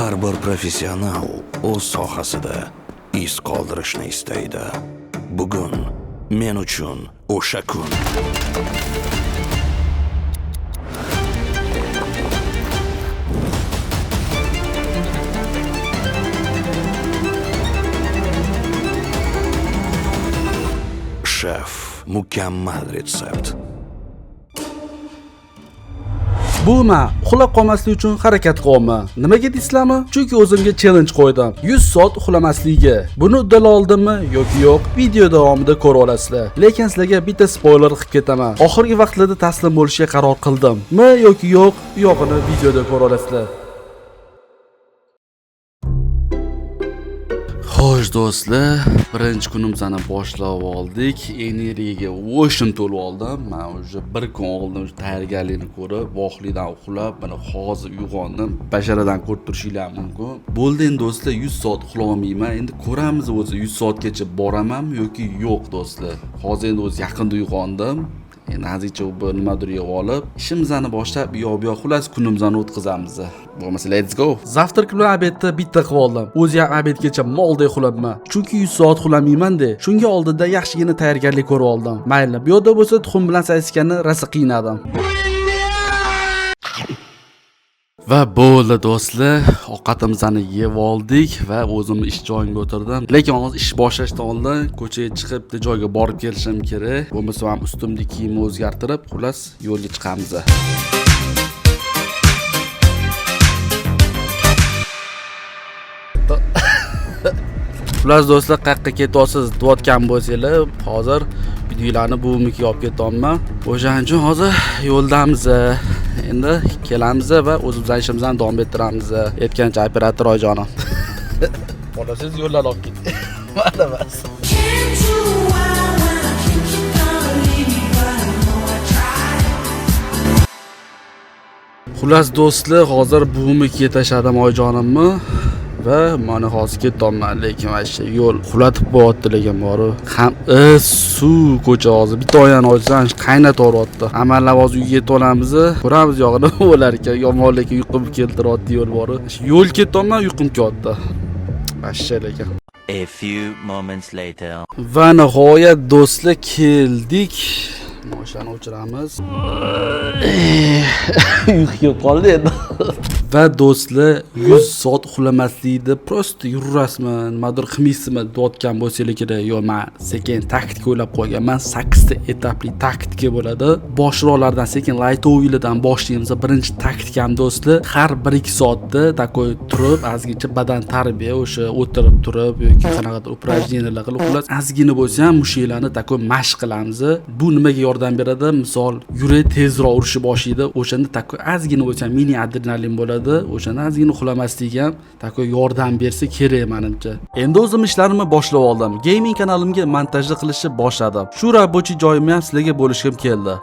Har bir professional o'z sohasida iz qoldirishni istaydi. Bugun men uchun o'sha kun. Chef mukammal retsept. Bu men uxlab qolmaslik uchun harakat qilyapman. Nimaga deysizlarmi? Chunki o'zimga challenge qo'ydim. 100 soat uxlamaslikka. Buni uddala oldimmi yoki yo'q? Video davomida ko'rib olasizlar. Lekin sizlarga bitta spoiler qilib ketaman. Oxirgi vaqtlarda taslim bo'lishga qaror qildim. Mi yoki yo'q? Yo'qini videoda ko'rib olasizlar. Xo'sh do'stlar, birinchi kunimizni boshlab oldik. Energiyaga o'shim to'lib oldim. Men уже bir kun oldin tayyorgarlikni ko'rib, vohlikdan uxlab, mana hozir uyg'ondim. Basharadan ko'rib turishingiz mumkin. Bo'ldi endi do'stlar, 100 soat uxlay olmayman. Endi ko'ramiz o'zi 100 soatgacha boramanmi yoki yo'q do'stlar. Hozir endi o'zi yaqinda uyg'ondim. Endi hozircha bu nimadir yeb olib, ishimizni boshlab, yo'q, xullas kunimizni o'tkazamiz. Bo'lmasa let's go. Zavtrak bilan obedda bitta qilib oldim. O'zi ham obedgacha moldek uxlabman. Chunki 100 soat uxlamayman-da. Shunga oldinda yaxshigina tayyorgarlik ko'rib oldim. Mayli, bu yerda bo'lsa tuxum bilan sayiskanni rosa qiynadim. Va bo'ldi do'stlar, ovqatimizni yeb oldik va o'zimni ish joyimga o'tirdim. Lekin hozir ish boshlashdan oldin ko'chaga chiqib bitta joyga borib kelishim kerak. Bo'lmasa ham ustimdagi kiyimni o'zgartirib, xullas yo'lga chiqamiz. Xullas do'stlar, qayerga ketyapsiz deyotgan bo'lsanglar, hozir videolarni buvimnikiga olib ketyapman. O'shaning uchun hozir yo'ldamiz. Endi kelamiz va o'zimizning ishimizni davom ettiramiz. Aytgancha operator oyijonim. Bolasiz yo'llar olib ketdi. Mana bas. Xullas do'stlar, hozir buvimnikiga tashladim oyijonimni. Va mana hozir ketyapman, lekin mana yo'l xulatib bo'yapti lekin bori. Ham suv ko'cha hozir bitta oyani ochsam qaynataveryapti. Amallab hozir uyga yetib olamiz. Ko'ramiz yog'ini bo'lar ekan. Yomonlikka uyqum keltiryapti yo'l bori. Yo'l ketyapman, uyqum kelyapti. Vashsha lekin. A few moments later. Va nihoyat do'stlar keldik. Moshani o'chiramiz. Uyqu qoldi endi. Va do'stlar, 100 soat uxlamaslikni prosta yurasizmi, nimadir qilmaysizmi deyotgan bo'lsangiz kerak. Yo'q, men sekin taktika o'ylab qo'yganman. 8 ta etapli taktika bo'ladi. Boshroqlardan sekin laytoviylardan boshlaymiz. Birinchi taktikam do'stlar, har 1-2 soatda takoy turib, azgincha badan tarbiya, o'sha o'tirib turib yoki qanaqadir upражнениялар qilib, xullas azgina bo'lsa ham mushaklarni takoy mashq qilamiz. Bu nimaga yordam beradi? Misol, yurak tezroq urishni boshlaydi. O'shanda takoy azgina bo'lsa ham mini adrenalin bo'ladi. O'shanda azgina uxlamaslik ham takoy yordam bersa kerak menimcha. Endi o'zim ishlarimni boshlab oldim. Gaming kanalimga montajni qilishni boshladim. Shu rabochiy joyimni ham sizlarga bo'lishim keldi.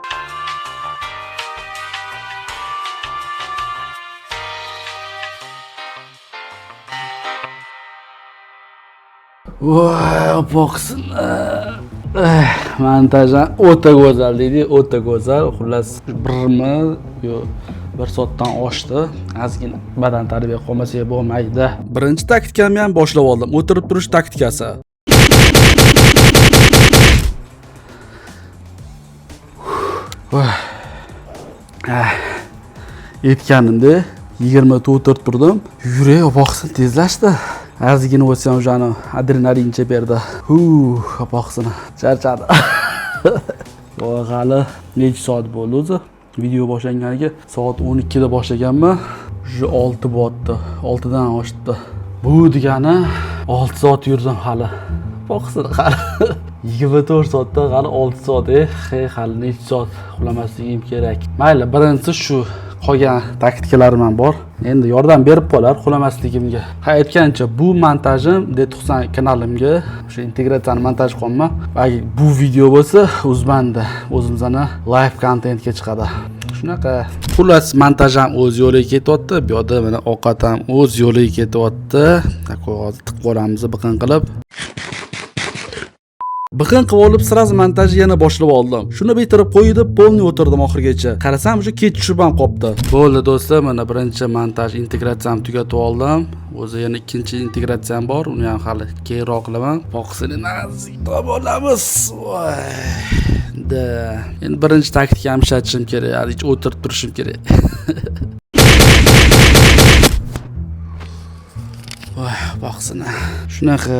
Voy, boqsin. Montajdan o'ta go'zal deydi, o'ta go'zal. Xullas, birmi yo 1 soatdan oshdi. Azgina badan tarbiya qolmasa bo'lmaydi. Birinchi taktikamni ham boshlab oldim. O'tirib turish taktikasi. Aytganimda 20 ta o'tirib turdim. Yurak boqsin tezlashdi. Azgina bo'lsa ham o'shani adrenalincha berdi. Boqsin. Charchadi. Voy, hali necha soat bo'ldi o'zi? Video boshlanganiga soat 12 da boshlaganman. Shu 6 bo'tdi. 6 dan oshdi. Bu degani 6 soat yurdim hali. Boqsin hali. 24 soatda hali 6 soat. Hali necha soat uxlamasligim kerak. Mayli, birinchisi shu. Qolgan taktikalarim ham bor. Endi yordam berib qolar uxlamasligimga. Aytgancha bu montajim D90 kanalimga o'sha integratsiyani montaj qilganman. Agar bu video bo'lsa, o'zimda o'zimizning live contentga chiqadi. Shunaqa. Xullas, montaj ham o'z yo'liga ketyapti. Bu yerda mana ovqat ham o'z yo'liga ketyapti. Hozir tiqib olamiz biqin qilib. Biqin qilib olib, sразу montajni yana boshlab oldim. Shuni bitirib qo'yib, polni o'tirdim oxirigacha. Qarasam, o'sha kech tushib ham qopti. Bo'ldi do'stlar, mana birinchi montaj integratsiyamni tugatib oldim. O'zi yana ikkinchi integratsiyam bor, uni ham hali keyinroq qilaman. Boqsini nazik olamiz. Endi birinchi taktikani ishlatishim kerak, hali o'tirib turishim kerak. Boqsini. Shunaqa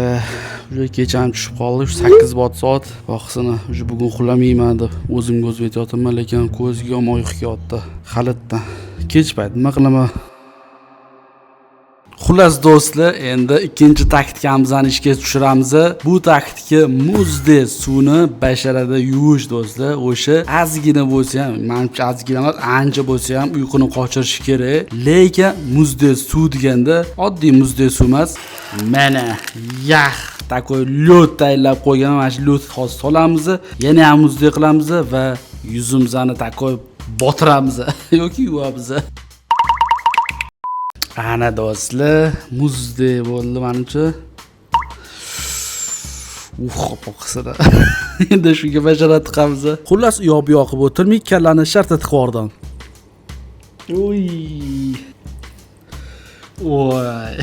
juda kecha ham tushib qoldi, 8 soat. Boqsini, bugun uxlamayman deb o'zimga o'zim aytyotaman, lekin ko'zga yomon uyqu kelyapti. Xalitdan. Kech payt nima qilaman? Xullas do'stlar, endi ikkinchi taktikamizni ishga tushiramiz. Bu taktika muzdek suvni basharada yuvish do'stlar. O'sha ozgina bo'lsa ham, menimcha ozgina emas, ancha bo'lsa ham uyquni qochirish kerak. Lekin muzdek suv deganda oddiy muzdek suv emas. Mana yax takoy lёд tayyorlab qo'ygan, mana shu lёд hozir solamiz, yana ham muzdek qilamiz va yuzimizni takoy botiramiz yoki yuvamiz. Ana do'stlar, muzdek bo'ldi menimcha. Boqsana. Endi shunga basharat qilamiz. Xullas, u yoq bu yoq qilib o'tirmay, kallani shartta tiqib yubordim. Oy. Voy.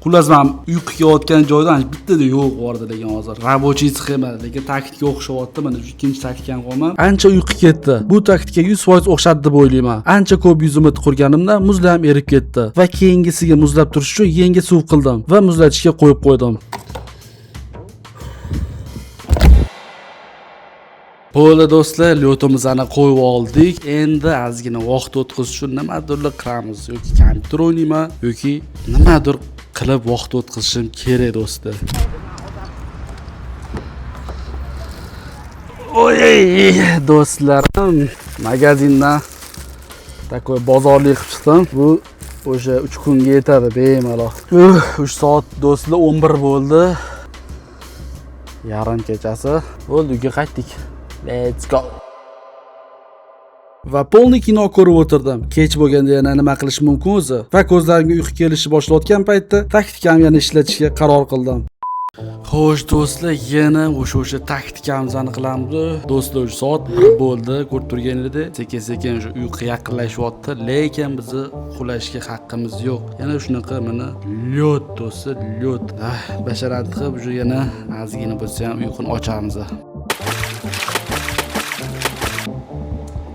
Xullas, men uyqu kelayotgan joydan bittada yo'q bordi lekin hozir. Rabochiy sxema, lekin taktika o'xshayapti. Mana shu ikkinchi taktikani qo'yman. Ancha uyqu ketdi. Bu taktikaga 100% o'xshadi deb o'ylayman. Ancha ko'p yuzimni qurganimda muzlar ham erib ketdi va keyingisiga muzlab turish uchun yengi suv qildim va muzlatishga qo'yib qo'ydim. Bo'ldi do'stlar, lyo'timizni qo'yib oldik. Endi ozgina vaqt o'tkazish uchun nimadir qilamiz yoki kompyuter o'ynayman yoki nimadir qilib vaqt o'tkazishim kerak do'stlar. Oy, do'stlarim, magazindan takoy bozorlik qilib chiqdim. Bu o'sha 3 kunga yetadi bemalol. 3 soat do'stlar, 11 bo'ldi. Yarim kechasi. Bo'ldi, uyga qaytdik. Let's go. Va polni kino ko'rib o'tirdim. Kech bo'lganda yana nima qilish mumkin o'zi? Va ko'zlarimga uyqu kelishi boshlayotgan paytda taktikam yana ishlatishga qaror qildim. Xo'sh do'stlar, yana o'sha taktikamizni qilamiz. Do'stlar, soat 1 bo'ldi. Ko'rib turganingizdek, sekin-sekin o'sha uyqu yaqinlashyapti, lekin bizni uxlashga haqqimiz yo'q. Yana shunaqa mana lёд do'stlar, lёд. Basharat qilib, o'sha yana ozgina bo'lsa ham uyquni ochamiz.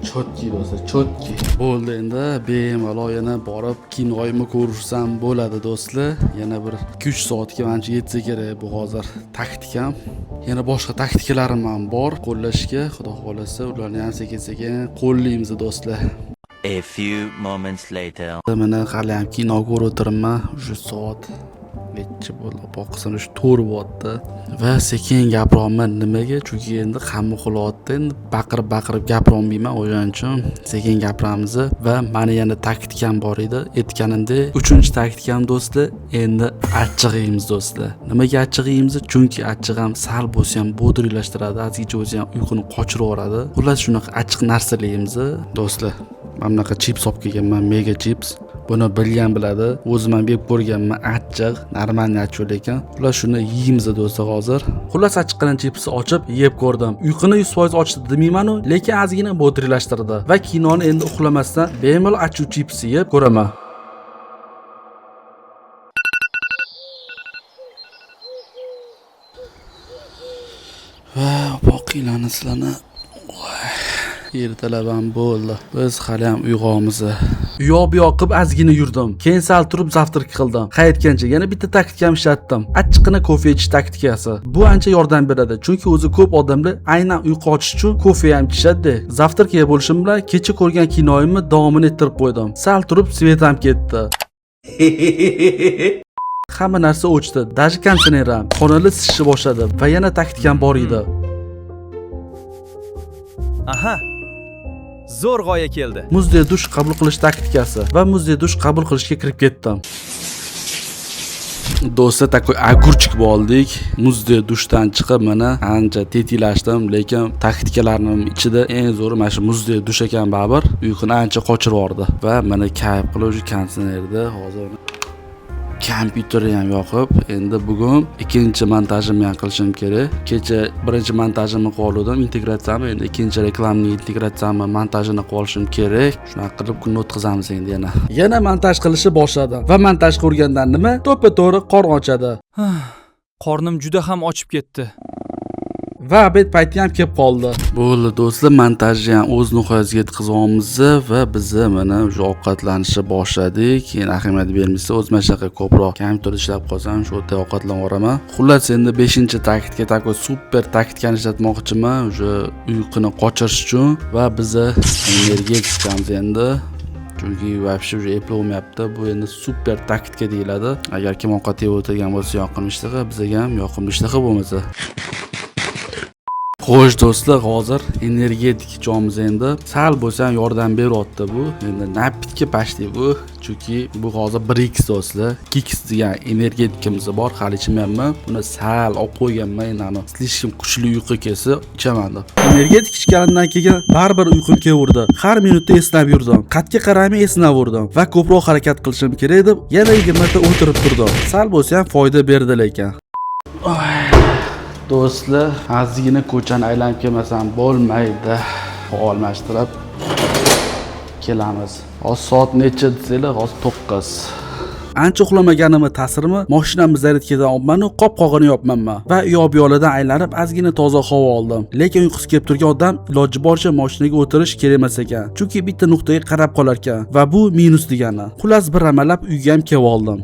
Chotki do'stlar, chotki. Bo'ldi, endi bemalol yana borib kinoyimni ko'rsam bo'ladi do'stlar. Yana bir 2-3 soatga menimcha yetsa kerak bu hozir taktikam. Yana boshqa taktikalarim ham bor qo'llashga. Xudo xolasa, ularni ham sekin-sekin qo'llaymiz do'stlar. A few moments later. Mana hali ham kino ko'rib o'tiribman. Shu soat necha bo'ldi? Boqsin, shu 4 bo'lyapti. Va sekin gapiryapman. Nimaga? Chunki endi hamma uxlayapti. Endi baqirib gapirolmayman. O'shaning uchun sekin gapiramiz va meni yana taktikam bor edi. Aytganimdek, 3-taktikam do'stlar, endi achchiq yeymiz do'stlar. Nimaga achchiq yeymiz? Chunki achchiq ham sal bo'lsa ham bodrilashtiradi, azizcha bo'lsa ham uyquni qochirib yuboradi. Xullas, shunaqa achchiq narsalar yeymiz do'stlar. Mana bunaqa chips olib kelganman, mega chips. Buni bilgan biladi. O'zim ham yeb ko'rganman, achchiq, normalniy achchiq ekan. Xullas, shuni yeymiz do'stlar hozir. Xullas, achchiqqina chipsni ochib yeb ko'rdim. Uyquni 100% ochdi demayman-ku, lekin ozgina bodrilashtirdi va kinoni endi uxlamasdan bemalol achchiq chipsni yeb ko'raman. Va boqilarni sizlarni ertalab ham bo'ldi. Biz hali ham uyg'oqmiz. Uyoq bu yoq qilib ozgina yurdim. Keyin sal turib zavtrak qildim. Qaytgancha yana bitta taktikam ishlatdim. Achchiqqina kofe ichish taktikasi. Bu ancha yordam beradi, chunki o'zi ko'p odamlar aynan uyqu ochish uchun kofe ham ichishadi. Zavtrak yeb bo'lishim bilan kecha ko'rgan kinoyimni davomini ettirib qo'ydim. Sal turib svet ham ketdi. Hamma narsa o'chdi. Даже konditsioner ham xonalar isishni boshladi va yana taktikam bor edi. Aha. Zo'r g'oya keldi. Muzdek dush qabul qilish taktikasi va muzdek dush qabul qilishga kirib ketdim. Do'stlar, takoy agurchik bo'ldik. Muzdek dushdan chiqib mana ancha tetilashdim, lekin taktikalarning ichida eng zo'ri mana shu muzdek dush ekan baribir. Uyquni ancha qochirib yubordi va mana kayf qilib shu konditsionerda hozir kompyuteri ham yoqib, endi bugun ikkinchi montajimni ham qilishim kerak. Kecha birinchi montajimni qoldim, integratsiyami, endi ikkinchi reklamni integratsiyami, montajini qolishim kerak. Shunaqa qilib kunni o'tkazamiz endi yana. Yana montaj qilishni boshladim va montaj qilgandan nima? To'ppa-to'g'ri qor ochadi. Qornim juda ham ochib ketdi. Va obed payti ham kelib qoldi. Bo'ldi do'stlar, montajni ham o'z nihoyasiga yetkazamiz va biz mana o'sha ovqatlanishni boshladik. Keyin ahamiyat bermaysiz, o'z mashaqqat ko'proq kompyuter ishlab qolsam, shu yerda ovqatlanib boraman. Xullas, endi 5-taktika takoj super taktikani ishlatmoqchiman, o'sha uyquni qochirish uchun va biz energiya chiqamiz endi. Chunki вообще уже eplolmayapti. Bu endi super taktika deyiladi. Agar kim ovqat yeb o'tirgan bo'lsa, yoqimli ishtaha, bizga ham yoqimli ishtaha bo'lmasa. Xo'sh do'stlar, hozir energetik ichamiz endi. Sal bo'lsa ham yordam beryapti bu. Endi napitga pashti bu. Chunki bu hozir 1x do'stlar. 2x degan energetikimiz bor, hali ichmayapman. Buni sal olib qo'yganman, endi slishim kuchli uyqu kelsa ichaman deb. Energetik ichganimdan keyin baribir uyqum kelverdi. Har minutda esnab yurdim. Qatga qaramay esnaverdim va ko'proq harakat qilishim kerak deb yana 20 ta o'tirib turdim. Sal bo'lsa ham foyda berdi lekin. Do'stlar, ozgina ko'chani aylanib kelmasam bo'lmaydi. Almashtirib kelamiz. Hozir soat necha desanglar, hozir 9. Ancha uxlamaganimni ta'sirimi? Mashinamni zaryadkadan olibman, qop-qog'ini yopmanman va yo'l-yo'lidan aylanib ozgina toza havo oldim. Lekin uyqusi kelib turgan odam iloji boricha mashinaga o'tirish kerak emas ekan. Chunki bitta nuqtaga qarab qolar ekan va bu minus degani. Xullas bir amallab uyga ham kelib oldim.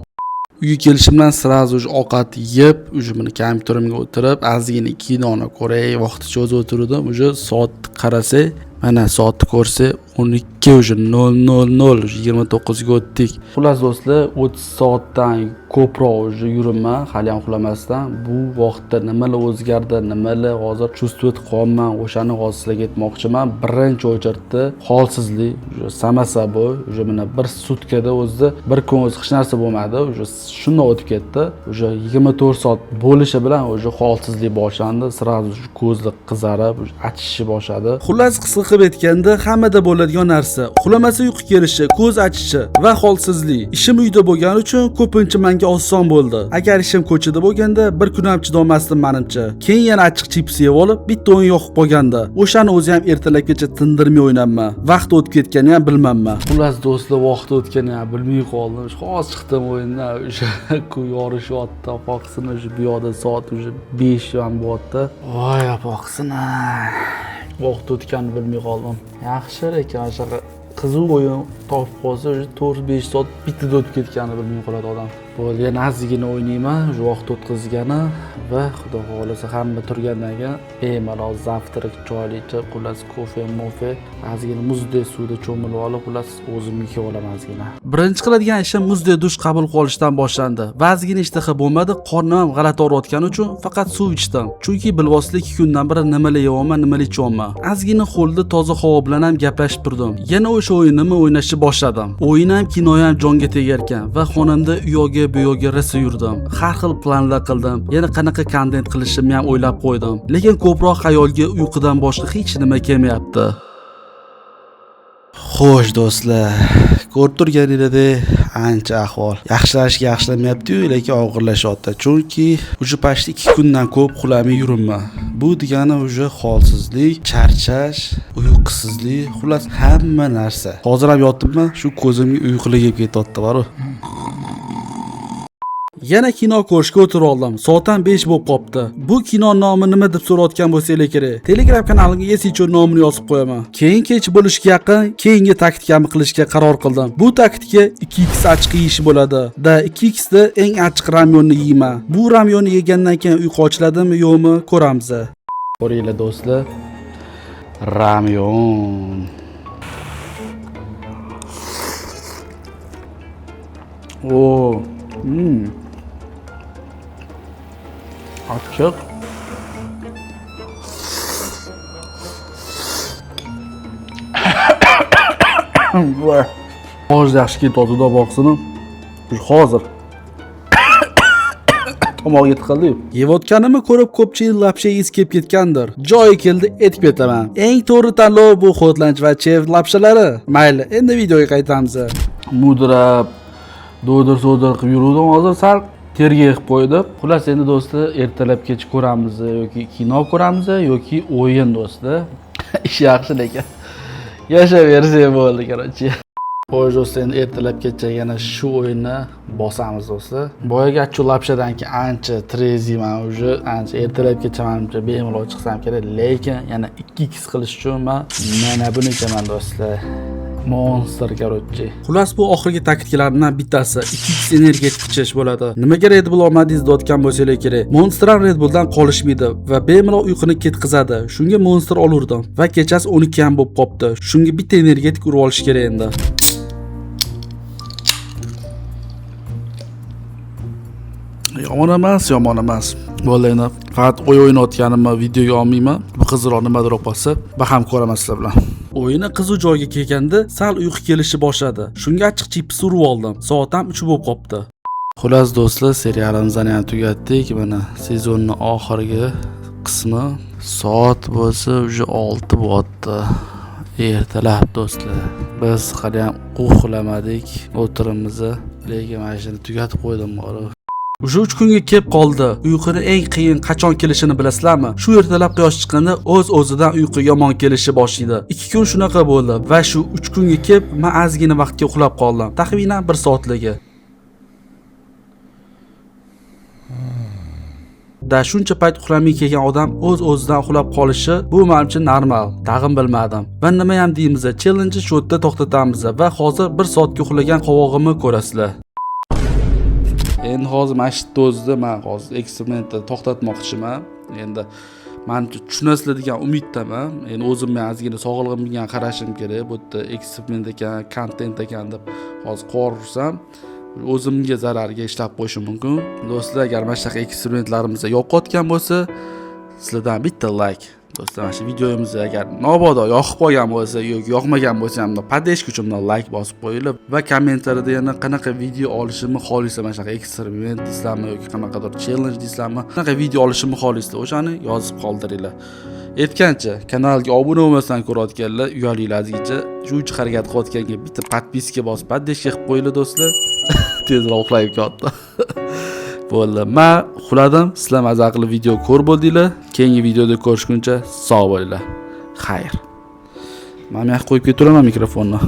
Uyga kelishimdan sirazu ovqat yeb, meni kompyuterimga o'tirib, ozgina kinoni ko'ray, vaqticha o'zi o'tirdim. Uje soat qarasak, mana soatni ko'rsa 12 uje 00:00 29 ga o'tdik. Xullas do'stlar, 30 soatdan ko'proq uje yuribman, hali ham uxlamasdan. Bu vaqtda nimalar o'zgardi, nimalar hozir chuvstvet qolman, o'shani hozir sizlarga aytmoqchiman. Birinchi o'chirtdi holsizlik, uje samasa bu, uje mana bir sutkada o'zida bir kun o'zi hech narsa bo'lmadi, uje shunday o'tib ketdi. Uje 24 soat bo'lishi bilan uje holsizlik boshlandi, sirazu ko'zli qizarib, achishni boshladi. Xullas qisqa qilib aytganda, hammada bo'ladigan narsa uxlamasa uyqu kelishi, ko'z achishi va holsizlik. Ishim uyda bo'lgani uchun ko'pincha menga oson bo'ldi. Agar ishim ko'chada bo'lganda bir kun ham chidolmasdim menimcha. Keyin yana achchiq chips yeb olib, bitta o'yin yoqib qolganda, o'shani o'zi ham ertalabgacha tindirmay o'ynayman. Vaqt o'tib ketganini ham bilmayman. Xullas do'stlar, vaqt o'tganini ham bilmay qoldim. Hozir chiqdim o'yindan, o'sha kun yorishyapti, opoqsini o'sha bu yoqda soat o'sha 5 ham bo'lyapti. Voy opoqsini. Vaqt o'tganini bilmay qoldim. Yaxshi lekin o'sha qiziq o'yin topib qolsa, 4-5 soat bitta o'tib ketganini bilmay qoladi odam. Bo'ldi, yana ozgina o'ynayman, shu vaqt o'tkazgani va xudo xolasa hamma turgandan keyin bemalol zavtrak choyli ichib, xullas kofe, ozgina muzdek suvda cho'milib olib, xullas o'zimga kelib olaman ozgina. Birinchi qiladigan ishim muzdek dush qabul qilishdan boshlandi. Va ozgina ishtaha bo'lmadi, qornim ham g'alati og'riyotgani uchun faqat suv ichdim. Chunki bilvosita 2 kundan beri nimalar yeyapman, nimalar ichyapman. Ozgina xo'lda toza havo bilan ham gaplashib turdim. Yana o'sha o'yinimni o'ynashni boshladim. O'yin ham, kino ham jonga tegar ekan va xonamda uyoga bu yo'lga rosa yurdim. Har xil planlar qildim. Yana qanaqa kontent qilishimni ham o'ylab qo'ydim. Lekin ko'proq xayolga uyqudan boshqa hech nima kelmayapti. Xo'sh do'stlar, ko'rib turganingizdek, ancha ahvol yaxshilamayapti-yu, lekin og'irlashyapti. Chunki o'sha pashta 2 kundan ko'p uxlamay yuribman. Bu degani o'sha holsizlik, charchash, uyqusizlik, xullas hamma narsa. Hozir ham yotibman, shu ko'zimga uyqulik kelib ketyapti, bor-ku. Yana kino ko'rishga o'tirib oldim. Soat ham 5 bo'lib qopti. Bu kino nomi nima deb so'rayotgan bo'lsanglar kerak. Telegram kanalimga esichon nomini yozib qo'yaman. Keyin kech bo'lishga yaqin keyingi taktikani qilishga qaror qildim. Bu taktika 2x achchiq yeyish bo'ladi. Da 2x da eng achchiq ramyonni yeyman. Bu ramyonni yegandan keyin uyqu ochiladimi, yo'qmi, ko'ramiz. Ko'ringlar do'stlar. Ramyon. Achchiq. Hozir yaxshi ketadi-da boqsini. Hozir. Tomog'iga tiqildi-yu. Yeyotganimni ko'rib ko'pchilik lapshangiz kelib ketgandir. Joyi keldi, aytib ketaman. Eng to'g'ri tanlov bu xotlanch va chev lapshalari. Mayli, endi videoga qaytamiz. Mudrab do'dir qilib yuruvdim. Hozir sal terga yig'ib qo'ydim. Xullas endi do'stlar, ertalabgacha ko'ramiz yoki kino ko'ramiz yoki o'yin do'stlar. Ish yaxshi lekin. Yashayversak bo'ldi, qarochi. Xo'sh do'stlar, endi ertalabgacha yana shu o'yinni bosamiz do'stlar. Boyaga achu lapshadan keyin ancha treziman уже, ancha ertalabgacha menimcha bemalol chiqsam kerak, lekin yana 2x qilish uchun men mana buni ikaman do'stlar. Monster qarochi. Xullas bu oxirgi taktiklardan bittasi 2x energetik ichish bo'ladi. Nimaga Red Bull olmadingiz deyotgan bo'lsangiz kerak. Monster ham Red Bulldan qolishmaydi va bemalol uyquni ketkazadi. Shunga Monster olurdim va kechasi 12 ham bo'lib qopti. Shunga bitta energetik urib olish kerak endi. Yomon emas. Bo'ldi endi. Faqat o'ynayotganimni videoga olmayman. Bu qizlar nimadir opasi. Baham ko'raman sizlar bilan. O'yini qizuv joyga kelganda sal uyqu kelishni boshladi. Shunga achchiq chips urib oldim. Soat ham 3 bo'lib qopti. Xullas do'stlar, serialimizni ham tugatdik. Mana sezonning oxirgi qismi. Soat bo'lsa уже 6 bo'lyapti. Ertalab do'stlar. Biz hali ham uxlamadik. O'tirimiz, lekin mana shuni tugatib qo'ydim bor. O'sha 3 kunga kelib qoldi. Uyquni eng qiyin qachon kelishini bilasizlarmi? Shu ertalab quyosh chiqqanda o'z-o'zidan uyqu yomon kelishni boshlaydi. 2 kun shunaqa bo'ldi va shu 3 kunga kelib men ozgina vaqtga uxlab qoldim. Taxminan 1 soatligi. Da shuncha payt uxlamay kelgan odam o'z-o'zidan uxlab qolishi bu menimcha normal. Tag'in bilmadim. Va nima ham deymiz, challenge shu yerda to'xtatamiz va hozir 1 soatga uxlagan qovog'imni ko'rasizlar. Endi hozir mana shu dozda men hozir eksperimentni to'xtatmoqchiman. Endi men tushunasizlar degan umiddaman. Endi o'zimni ozgina sog'lig'imga qarashim kerak. Bu yerda eksperiment ekan, kontent ekan deb hozir qo'rsam, o'zimga zararga ishlab qo'yishim mumkin. Do'stlar, agar mana shu eksperimentlarimizni yoqayotgan bo'lsa, sizlardan bitta like. Do'stlar, mana shu videomizni agar mabodo yoqib qolgan bo'lsa yoki yoqmagan bo'lsa ham podeshka uchun like bosib qo'yinglar va kommentariyada yana qanaqa video olishimni xohlaysiz, mana shu eksperiment deysizlarmi yoki qanaqadir challenge deysizlarmi, qanaqa video olishimni xohlaysiz, o'shani yozib qoldiringlar. Aytgancha, kanalga obuna bo'lmasdan ko'rayotganlar, uyalinglar azizcha. Shu harakat qilayotganga bitta podpiska bosib, podeshka qilib qo'yinglar do'stlar. Tezroq uxlayib ketdi. Bo'ldi. Men uxladim. Sizlar mazza qilib video ko'rib bo'ldinglar. Keyingi videoda ko'rishguncha sog' bo'linglar. Xayr. Men qo'yib ketiraman mikrofonni.